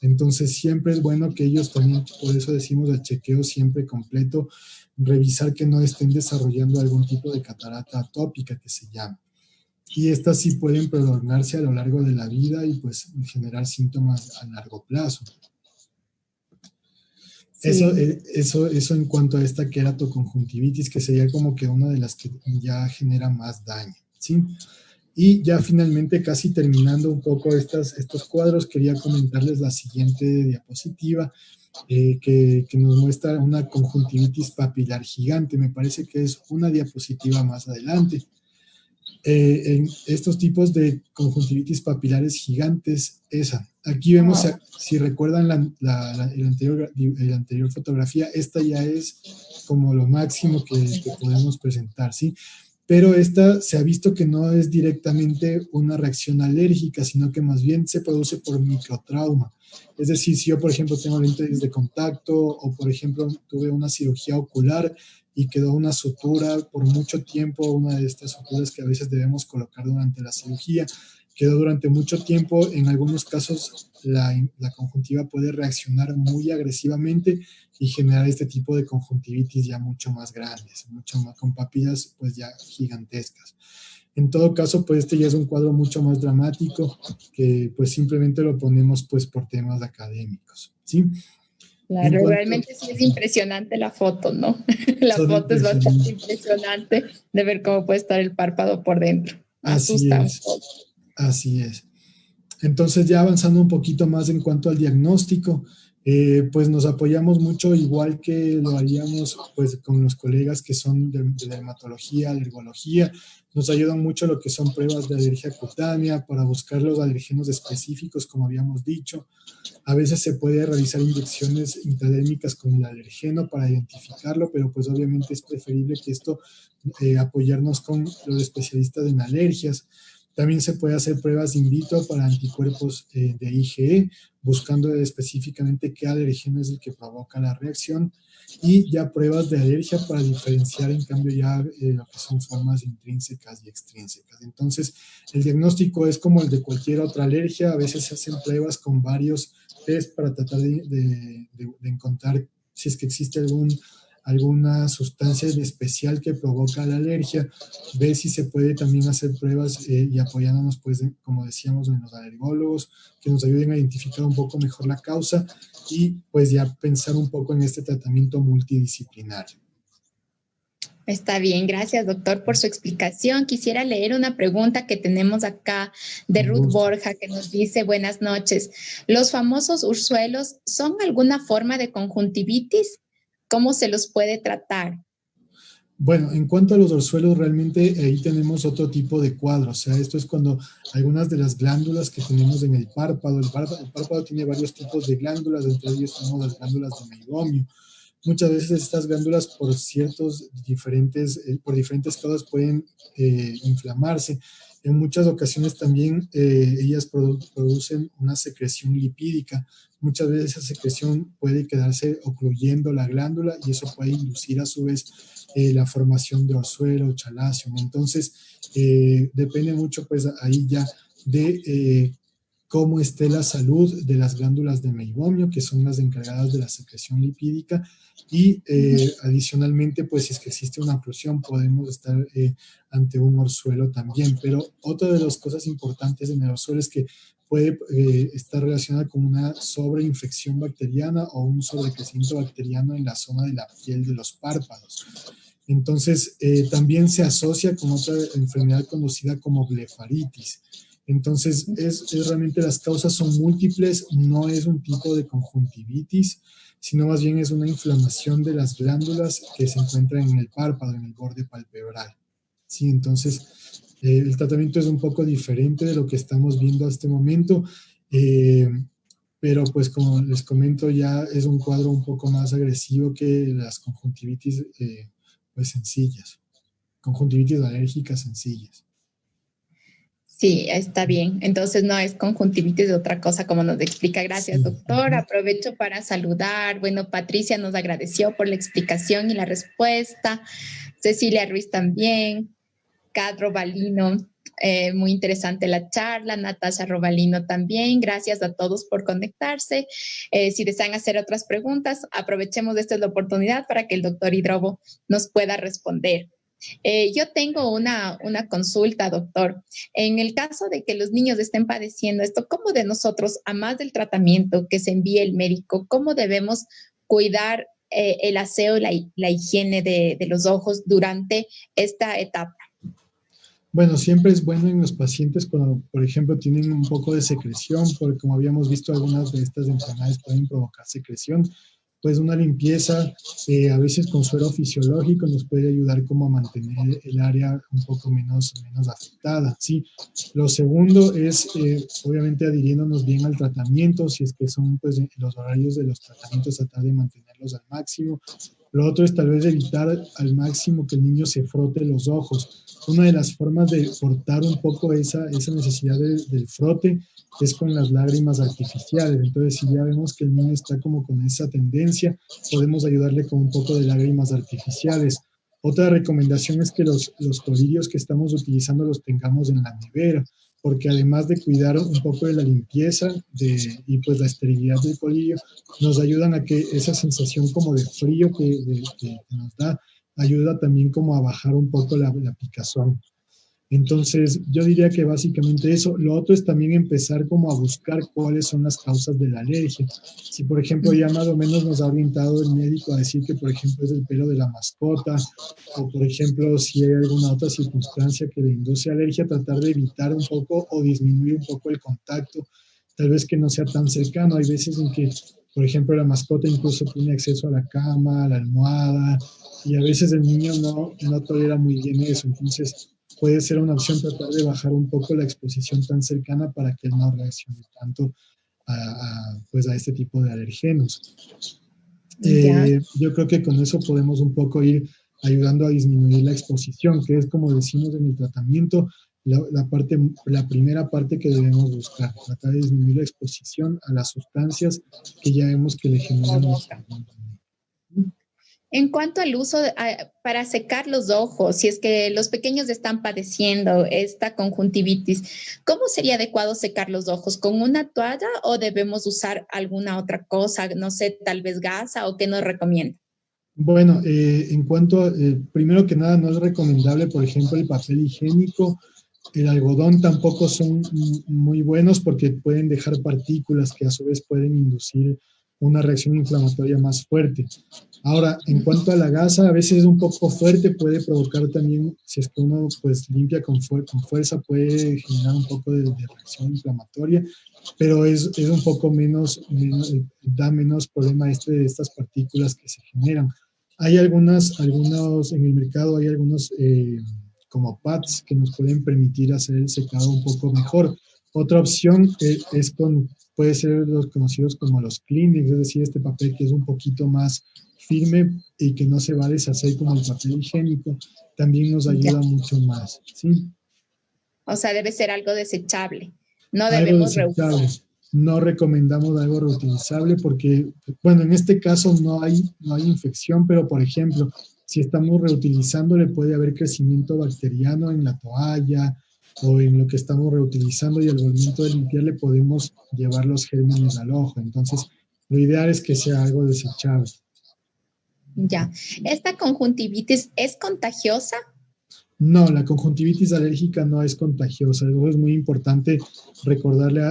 Entonces siempre es bueno que ellos también, por eso decimos el chequeo siempre completo, revisar que no estén desarrollando algún tipo de catarata atópica que se llama. Y estas sí pueden prolongarse a lo largo de la vida y pues generar síntomas a largo plazo. Sí. Eso en cuanto a esta queratoconjuntivitis, que sería como que una de las que ya genera más daño, ¿sí? Y ya finalmente, casi terminando un poco estos cuadros, quería comentarles la siguiente diapositiva, que nos muestra una conjuntivitis papilar gigante. Me parece que es una diapositiva más adelante. En estos tipos de conjuntivitis papilares gigantes, aquí vemos, si recuerdan el anterior fotografía, esta ya es como lo máximo que podemos presentar, ¿sí? Pero esta se ha visto que no es directamente una reacción alérgica, sino que más bien se produce por microtrauma. Es decir, si yo, por ejemplo, tengo lentes de contacto o, por ejemplo, tuve una cirugía ocular y quedó una sutura por mucho tiempo, una de estas suturas que a veces debemos colocar durante la cirugía, quedó durante mucho tiempo. En algunos casos la conjuntiva puede reaccionar muy agresivamente y generar este tipo de conjuntivitis ya mucho más grandes, mucho más, con papilas pues ya gigantescas. En todo caso, pues este ya es un cuadro mucho más dramático, que pues simplemente lo ponemos pues por temas académicos, ¿sí? Claro, realmente sí es impresionante la foto, ¿no? La foto es bastante impresionante de ver cómo puede estar el párpado por dentro. Asusta un poco. Así es. Entonces, ya avanzando un poquito más en cuanto al diagnóstico, pues nos apoyamos mucho, igual que lo haríamos pues con los colegas que son de dermatología, alergología. Nos ayudan mucho lo que son pruebas de alergia cutánea para buscar los alergenos específicos, como habíamos dicho. A veces se puede realizar inyecciones intradérmicas con el alergeno para identificarlo, pero pues obviamente es preferible que esto apoyarnos con los especialistas en alergias. También se puede hacer pruebas in vitro para anticuerpos de IgE, buscando específicamente qué alergeno es el que provoca la reacción, y ya pruebas de alergia para diferenciar en cambio ya lo que son formas intrínsecas y extrínsecas. Entonces, el diagnóstico es como el de cualquier otra alergia. A veces se hacen pruebas con varios test para tratar de encontrar si es que existe alguna sustancia especial que provoca la alergia, ver si se puede también hacer pruebas y apoyándonos, pues, como decíamos, en los alergólogos, que nos ayuden a identificar un poco mejor la causa y pues ya pensar un poco en este tratamiento multidisciplinario. Está bien, gracias doctor por su explicación. Quisiera leer una pregunta que tenemos acá de Ruth Borja, que nos dice: buenas noches. ¿Los famosos ursuelos son alguna forma de conjuntivitis? ¿Cómo se los puede tratar? Bueno, en cuanto a los orzuelos, realmente ahí tenemos otro tipo de cuadro. O sea, esto es cuando algunas de las glándulas que tenemos en el párpado tiene varios tipos de glándulas, entre ellos tenemos las glándulas de meibomio. Muchas veces estas glándulas por diferentes causas pueden inflamarse. En muchas ocasiones también ellas producen una secreción lipídica. Muchas veces esa secreción puede quedarse ocluyendo la glándula y eso puede inducir a su vez la formación de orzuelo o chalazion. Entonces, depende mucho pues ahí ya de cómo esté la salud de las glándulas de meibomio, que son las encargadas de la secreción lipídica, y adicionalmente, pues si es que existe una oclusión, podemos estar ante un orzuelo también. Pero otra de las cosas importantes en el orzuelo es que puede estar relacionada con una sobreinfección bacteriana o un sobrecrecimiento bacteriano en la zona de la piel de los párpados. Entonces, también se asocia con otra enfermedad conocida como blefaritis. Entonces, realmente las causas son múltiples, no es un tipo de conjuntivitis, sino más bien es una inflamación de las glándulas que se encuentran en el párpado, en el borde palpebral. Sí, entonces el tratamiento es un poco diferente de lo que estamos viendo hasta este momento, pero pues como les comento ya es un cuadro un poco más agresivo que las conjuntivitis pues sencillas, conjuntivitis alérgicas sencillas. Sí, está bien. Entonces no es conjuntivitis de otra cosa, como nos explica. Gracias, Sí. doctor. Aprovecho para saludar. Bueno, Patricia nos agradeció por la explicación y la respuesta. Cecilia Ruiz también. Cadro Balino, muy interesante la charla. Natasha Robalino también. Gracias a todos por conectarse. Si desean hacer otras preguntas, aprovechemos esta la oportunidad para que el doctor Hidrobo nos pueda responder. Yo tengo una consulta, doctor. En el caso de que los niños estén padeciendo esto, ¿cómo de nosotros, a más del tratamiento que se envíe el médico, cómo debemos cuidar el aseo y la higiene de los ojos durante esta etapa? Bueno, siempre es bueno en los pacientes cuando, por ejemplo, tienen un poco de secreción, porque como habíamos visto, algunas de estas enfermedades pueden provocar secreción. Pues una limpieza, a veces con suero fisiológico, nos puede ayudar como a mantener el área un poco menos afectada, ¿sí? Lo segundo es, obviamente, adhiriéndonos bien al tratamiento, si es que son pues los horarios de los tratamientos, tratar de mantenerlos al máximo. Lo otro es tal vez evitar al máximo que el niño se frote los ojos. Una de las formas de cortar un poco esa necesidad del frote es con las lágrimas artificiales. Entonces, si ya vemos que el niño está como con esa tendencia, podemos ayudarle con un poco de lágrimas artificiales. Otra recomendación es que los colirios que estamos utilizando los tengamos en la nevera, porque además de cuidar un poco de la limpieza y pues la esterilidad del colirio, nos ayudan a que esa sensación como de frío que nos da, ayuda también como a bajar un poco la picazón. Entonces, yo diría que básicamente eso. Lo otro es también empezar como a buscar cuáles son las causas de la alergia. Si, por ejemplo, ya más o menos nos ha orientado el médico a decir que, por ejemplo, es el pelo de la mascota, o, por ejemplo, si hay alguna otra circunstancia que le induce alergia, tratar de evitar un poco o disminuir un poco el contacto, tal vez que no sea tan cercano. Hay veces en que, por ejemplo, la mascota incluso tiene acceso a la cama, a la almohada, y a veces el niño no tolera muy bien eso. Entonces, puede ser una opción tratar de bajar un poco la exposición tan cercana para que él no reaccione tanto pues a este tipo de alergenos. Yo creo que con eso podemos un poco ir ayudando a disminuir la exposición, que es como decimos en el tratamiento, la primera parte que debemos buscar, tratar de disminuir la exposición a las sustancias que ya vemos que le generan. En cuanto al uso para secar los ojos, si es que los pequeños están padeciendo esta conjuntivitis, ¿cómo sería adecuado secar los ojos? ¿Con una toalla o debemos usar alguna otra cosa? No sé, tal vez gasa o qué nos recomienda. Bueno, en cuanto a, primero que nada, no es recomendable, por ejemplo, el papel higiénico. El algodón tampoco son muy buenos porque pueden dejar partículas que a su vez pueden inducir una reacción inflamatoria más fuerte. Ahora, en cuanto a la gasa, a veces es un poco fuerte, puede provocar también, si es que uno pues limpia con fuerza, puede generar un poco de reacción inflamatoria, pero es un poco da menos problema de estas partículas que se generan. Hay algunos en el mercado, hay algunos como pads que nos pueden permitir hacer el secado un poco mejor. Otra opción puede ser los conocidos como los Kleenex, es decir, este papel que es un poquito más firme y que no se va a deshacer como el papel higiénico, también nos ayuda mucho más, ¿sí? O sea, debe ser algo desechable. No algo debemos desechable. No recomendamos algo reutilizable porque, bueno, en este caso no hay infección, pero por ejemplo, si estamos reutilizando, le puede haber crecimiento bacteriano en la toalla o en lo que estamos reutilizando y al momento de limpiar le podemos llevar los gérmenes al ojo. Entonces, lo ideal es que sea algo desechable. Ya. ¿Esta conjuntivitis es contagiosa? No, la conjuntivitis alérgica no es contagiosa. Eso es muy importante recordarle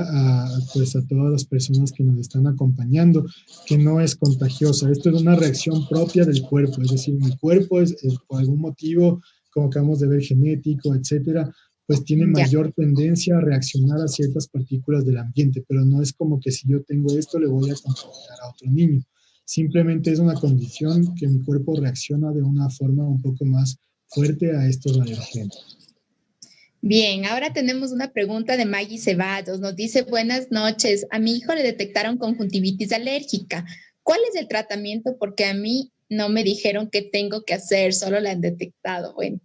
pues a todas las personas que nos están acompañando que no es contagiosa. Esto es una reacción propia del cuerpo. Es decir, mi cuerpo por algún motivo, como acabamos de ver, genético, etcétera, pues tiene Ya. mayor tendencia a reaccionar a ciertas partículas del ambiente, pero no es como que si yo tengo esto le voy a contaminar a otro niño. Simplemente es una condición que mi cuerpo reacciona de una forma un poco más fuerte a estos alergenos. Bien, ahora tenemos una pregunta de Maggie Ceballos. Nos dice, buenas noches, a mi hijo le detectaron conjuntivitis alérgica. ¿Cuál es el tratamiento? Porque a mí no me dijeron qué tengo que hacer, solo la han detectado. Bueno,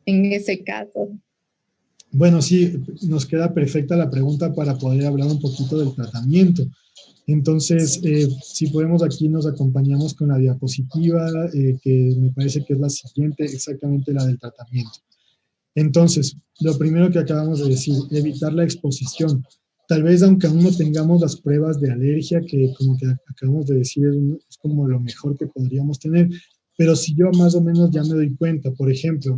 en ese caso. Bueno, sí, nos queda perfecta la pregunta para poder hablar un poquito del tratamiento. Entonces, si podemos, aquí nos acompañamos con la diapositiva, que me parece que es la siguiente, exactamente la del tratamiento. Entonces, lo primero que acabamos de decir, evitar la exposición. Tal vez aunque aún no tengamos las pruebas de alergia, que como que acabamos de decir es como lo mejor que podríamos tener, pero si yo más o menos ya me doy cuenta, por ejemplo,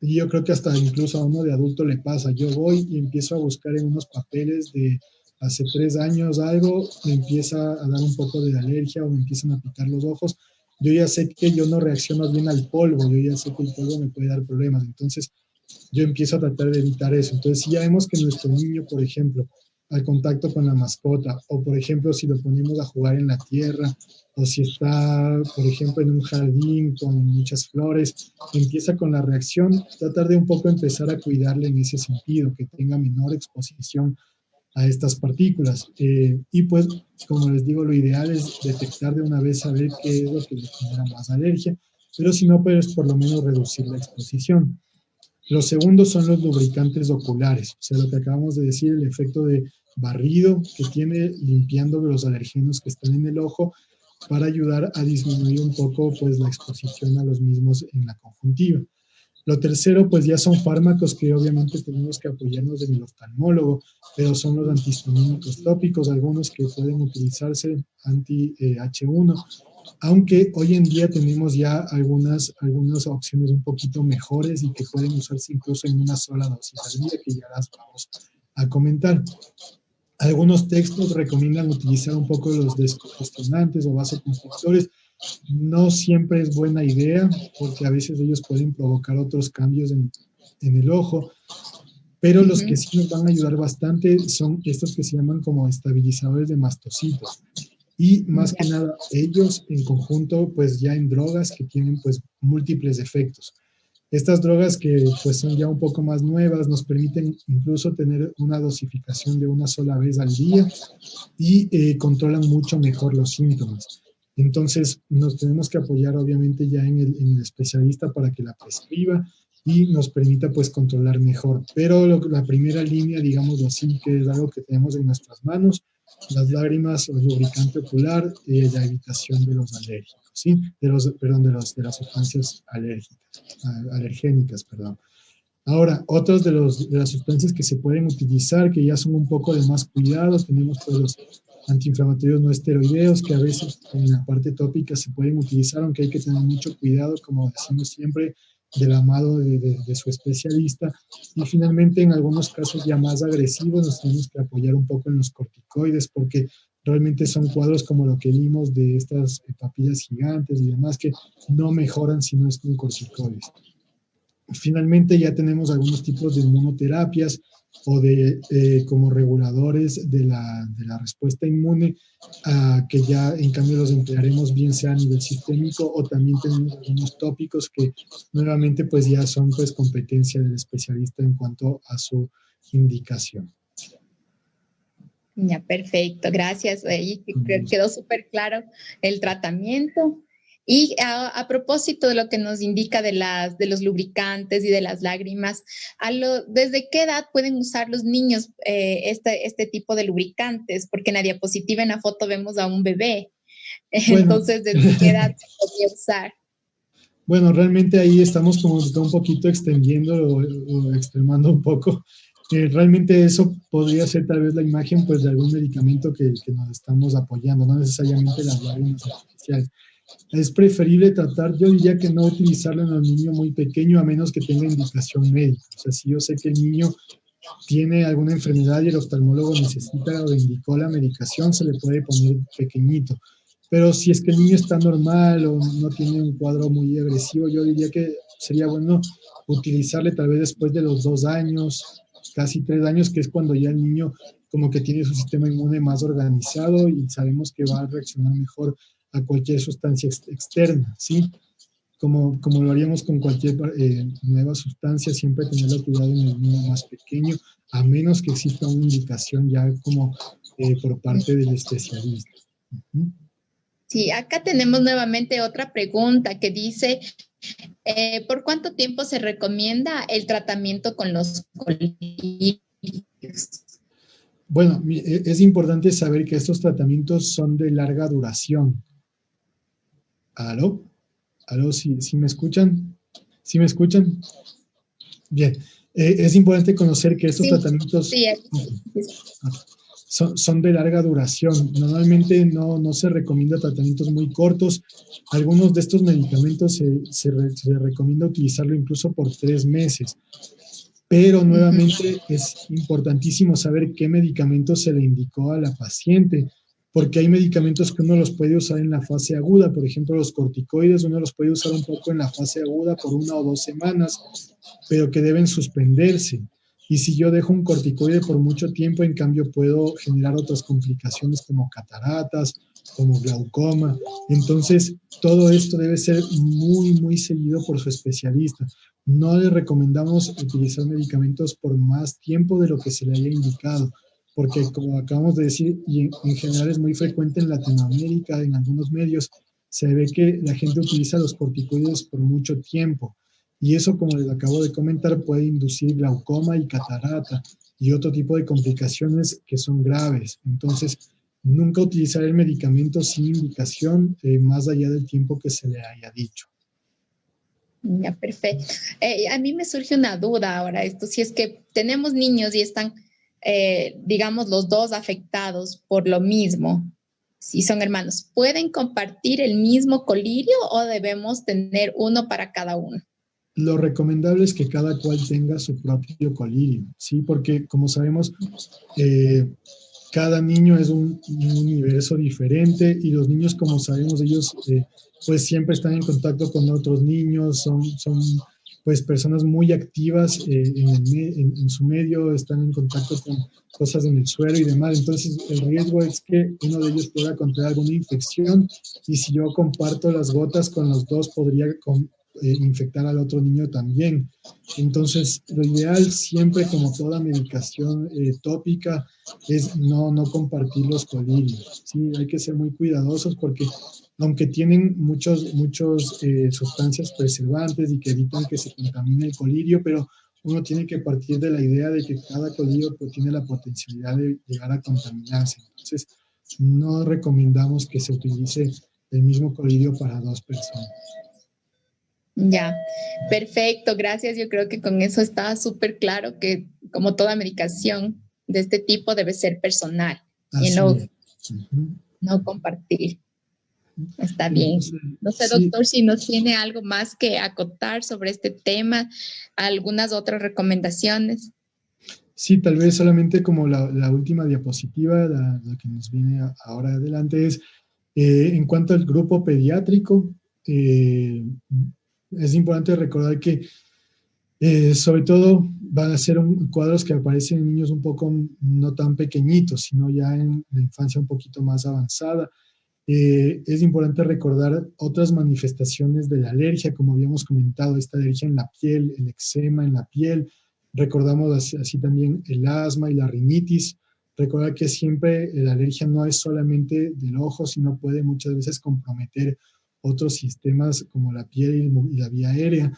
y yo creo que hasta incluso a uno de adulto le pasa, yo voy y empiezo a buscar en unos papeles de hace 3 años algo, me empieza a dar un poco de alergia o me empiezan a picar los ojos, yo ya sé que yo no reacciono bien al polvo, yo ya sé que el polvo me puede dar problemas, entonces yo empiezo a tratar de evitar eso. Entonces, si ya vemos que nuestro niño, por ejemplo, al contacto con la mascota, o por ejemplo, si lo ponemos a jugar en la tierra, o si está, por ejemplo, en un jardín con muchas flores, empieza con la reacción, tratar de un poco empezar a cuidarle en ese sentido, que tenga menor exposición a estas partículas. Y pues, como les digo, lo ideal es detectar de una vez, saber qué es lo que le genera más alergia, pero si no, pues por lo menos reducir la exposición. Los segundos son los lubricantes oculares, o sea, lo que acabamos de decir, el efecto de barrido que tiene limpiando los alergenos que están en el ojo para ayudar a disminuir un poco pues la exposición a los mismos en la conjuntiva. Lo tercero, pues ya son fármacos que obviamente tenemos que apoyarnos en el oftalmólogo, pero son los antihistamínicos tópicos, algunos que pueden utilizarse anti-H1, aunque hoy en día tenemos ya algunas opciones un poquito mejores y que pueden usarse incluso en una sola dosis al día, que ya las vamos a comentar. Algunos textos recomiendan utilizar un poco los descongestionantes o vasoconstrictores. No siempre es buena idea porque a veces ellos pueden provocar otros cambios en el ojo, pero los que sí nos van a ayudar bastante son estos que se llaman como estabilizadores de mastocitos. Y más que nada, ellos en conjunto, pues ya en drogas que tienen pues múltiples efectos. Estas drogas que pues son ya un poco más nuevas nos permiten incluso tener una dosificación de una sola vez al día y controlan mucho mejor los síntomas. Entonces nos tenemos que apoyar obviamente ya en el especialista para que la prescriba y nos permita pues controlar mejor. Pero la primera línea, digámoslo así, que es algo que tenemos en nuestras manos, las lágrimas o el lubricante ocular, la evitación de los alérgicos, ¿sí? De las sustancias alergénicas, perdón. Ahora, otros de las sustancias que se pueden utilizar, que ya son un poco de más cuidado, tenemos todos los antiinflamatorios no esteroideos, que a veces en la parte tópica se pueden utilizar, aunque hay que tener mucho cuidado, como decimos siempre, de la mano de su especialista. Y finalmente, en algunos casos ya más agresivos, nos tenemos que apoyar un poco en los corticoides, porque realmente son cuadros como lo que vimos de estas papillas gigantes y demás, que no mejoran si no es con corticoides. Finalmente ya tenemos algunos tipos de inmunoterapias o de como reguladores de la respuesta inmune, que ya en cambio los emplearemos bien sea a nivel sistémico o también tenemos algunos tópicos que nuevamente pues ya son pues competencia del especialista en cuanto a su indicación. Ya, perfecto, gracias. Ahí quedó súper claro el tratamiento. Y a propósito de lo que nos indica de los lubricantes y de las lágrimas, ¿desde qué edad pueden usar los niños este tipo de lubricantes? Porque en la diapositiva, en la foto, vemos a un bebé. Bueno, entonces, ¿desde qué edad se podría usar? Bueno, realmente ahí estamos como un poquito extendiendo o extremando un poco. Realmente eso podría ser tal vez la imagen pues de algún medicamento que nos estamos apoyando, no necesariamente las lágrimas artificiales. Es preferible tratar, yo diría que no utilizarlo en un niño muy pequeño a menos que tenga indicación médica. O sea, si yo sé que el niño tiene alguna enfermedad y el oftalmólogo necesita o indicó la medicación, se le puede poner pequeñito. pero si es que el niño está normal o no tiene un cuadro muy agresivo, yo diría que sería bueno utilizarle tal vez después de los 2 años, casi 3 años, que es cuando ya el niño como que tiene su sistema inmune más organizado y sabemos que va a reaccionar mejor a cualquier sustancia externa, ¿sí? Como lo haríamos con cualquier nueva sustancia, siempre tenerlo cuidado en el niño más pequeño, a menos que exista una indicación ya como por parte del especialista. Sí, acá tenemos nuevamente otra pregunta que dice, ¿por cuánto tiempo se recomienda el tratamiento con los colirios? Bueno, es importante saber que estos tratamientos son de larga duración. ¿Aló? ¿Aló? ¿Sí me escuchan? ¿Sí me escuchan? Bien. Es importante conocer que estos tratamientos sí. son de larga duración. Normalmente no se recomienda tratamientos muy cortos. Algunos de estos medicamentos se recomienda utilizarlo incluso por 3 meses. Pero nuevamente es importantísimo saber qué medicamento se le indicó a la paciente, porque hay medicamentos que uno los puede usar en la fase aguda, por ejemplo los corticoides, uno los puede usar un poco en la fase aguda por 1 o 2 semanas, pero que deben suspenderse. Y si yo dejo un corticoide por mucho tiempo, en cambio puedo generar otras complicaciones como cataratas, como glaucoma. Entonces, todo esto debe ser muy seguido por su especialista. No le recomendamos utilizar medicamentos por más tiempo de lo que se le haya indicado, porque como acabamos de decir, y en general es muy frecuente en Latinoamérica, en algunos medios, se ve que la gente utiliza los corticoides por mucho tiempo. Y eso, como les acabo de comentar, puede inducir glaucoma y catarata y otro tipo de complicaciones que son graves. Entonces, nunca utilizar el medicamento sin indicación más allá del tiempo que se le haya dicho. Ya, perfecto. A mí me surge una duda ahora, esto, si es que tenemos niños y están, digamos, los dos afectados por lo mismo, si son hermanos, ¿pueden compartir el mismo colirio o debemos tener uno para cada uno? Lo recomendable es que cada cual tenga su propio colirio, ¿sí? Porque, como sabemos, cada niño es un universo diferente y los niños, como sabemos, ellos pues siempre están en contacto con otros niños, son pues personas muy activas en su medio, están en contacto con cosas en el suelo y demás. Entonces, el riesgo es que uno de ellos pueda contraer alguna infección y si yo comparto las gotas con los dos, podría infectar al otro niño también. Entonces, lo ideal siempre, como toda medicación tópica, es no compartir los colirios. Sí, hay que ser muy cuidadosos porque aunque tienen muchas sustancias preservantes y que evitan que se contamine el colirio, pero uno tiene que partir de la idea de que cada colirio pues, tiene la potencialidad de llegar a contaminarse. Entonces, no recomendamos que se utilice el mismo colirio para 2 personas. Ya, perfecto, gracias. Yo creo que con eso está súper claro que como toda medicación de este tipo debe ser personal y no compartir. Está bien. No sé, doctor, si nos tiene algo más que acotar sobre este tema, algunas otras recomendaciones. Sí, tal vez solamente como la última diapositiva, la que nos viene ahora adelante es, en cuanto al grupo pediátrico, es importante recordar que sobre todo van a ser cuadros que aparecen en niños un poco no tan pequeñitos, sino ya en la infancia un poquito más avanzada. Es importante recordar otras manifestaciones de la alergia, como habíamos comentado, esta alergia en la piel, el eczema en la piel, recordamos así también el asma y la rinitis. Recordar que siempre la alergia no es solamente del ojo, sino puede muchas veces comprometer otros sistemas como la piel y la vía aérea.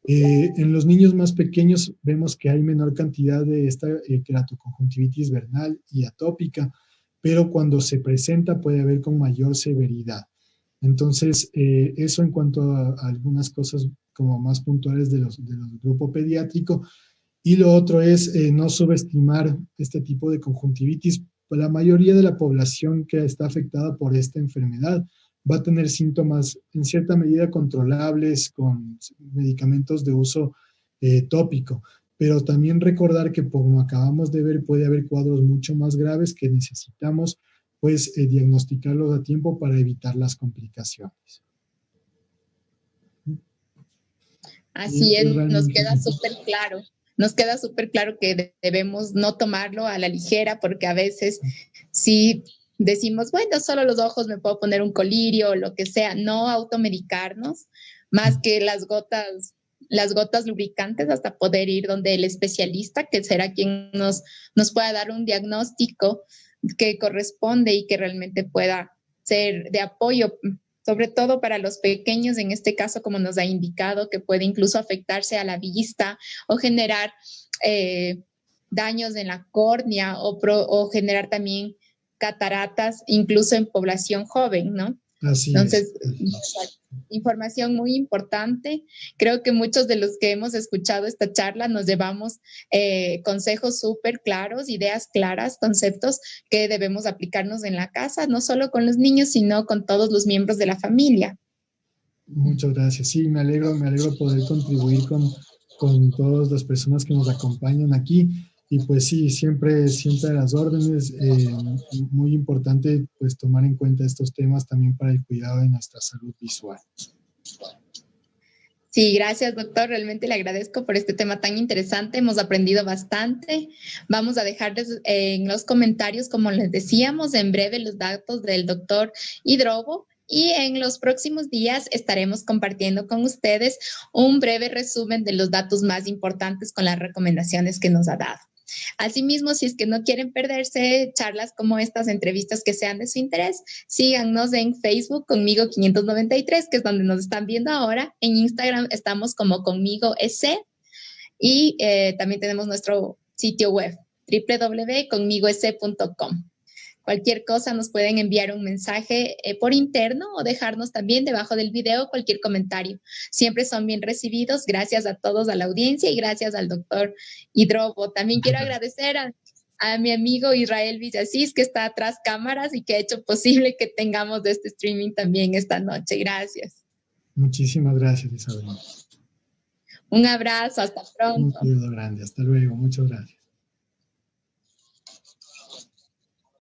En los niños más pequeños vemos que hay menor cantidad de esta keratoconjuntivitis vernal y atópica, pero cuando se presenta puede haber con mayor severidad. Entonces, eso en cuanto a algunas cosas como más puntuales de los grupo pediátrico. Y lo otro es no subestimar este tipo de conjuntivitis. La mayoría de la población que está afectada por esta enfermedad va a tener síntomas en cierta medida controlables con medicamentos de uso tópico, pero también recordar que como acabamos de ver puede haber cuadros mucho más graves que necesitamos pues diagnosticarlos a tiempo para evitar las complicaciones. Así es, nos queda súper claro. Nos queda súper claro que debemos no tomarlo a la ligera, porque a veces si decimos, bueno, solo los ojos, me puedo poner un colirio o lo que sea, no automedicarnos, más que las gotas lubricantes, hasta poder ir donde el especialista, que será quien nos pueda dar un diagnóstico que corresponde y que realmente pueda ser de apoyo, sobre todo para los pequeños, en este caso, como nos ha indicado, que puede incluso afectarse a la vista o generar daños en la córnea o generar también cataratas, incluso en población joven, ¿no? Así Entonces, es. Información muy importante. Creo que muchos de los que hemos escuchado esta charla nos llevamos consejos súper claros, ideas claras, conceptos que debemos aplicarnos en la casa, no solo con los niños, sino con todos los miembros de la familia. Muchas gracias. Sí, me alegro poder contribuir con todas las personas que nos acompañan aquí. Y pues sí, siempre a las órdenes. Muy importante pues tomar en cuenta estos temas también para el cuidado de nuestra salud visual. Sí, gracias, doctor. Realmente le agradezco por este tema tan interesante. Hemos aprendido bastante. Vamos a dejarles en los comentarios, como les decíamos, en breve los datos del doctor Hidrobo. Y en los próximos días estaremos compartiendo con ustedes un breve resumen de los datos más importantes con las recomendaciones que nos ha dado. Asimismo, si es que no quieren perderse charlas como estas, entrevistas que sean de su interés, síganos en Facebook Conmigo 593, que es donde nos están viendo ahora. En Instagram estamos como Conmigo SC y también tenemos nuestro sitio web www.conmigos.com. Cualquier cosa nos pueden enviar un mensaje por interno o dejarnos también debajo del video cualquier comentario. Siempre son bien recibidos. Gracias a todos, a la audiencia, y gracias al doctor Hidrobo. También quiero agradecer a mi amigo Israel Villasís, que está atrás cámaras y que ha hecho posible que tengamos este streaming también esta noche. Gracias. Muchísimas gracias, Isabel. Un abrazo, hasta pronto. Un saludo grande, hasta luego, muchas gracias.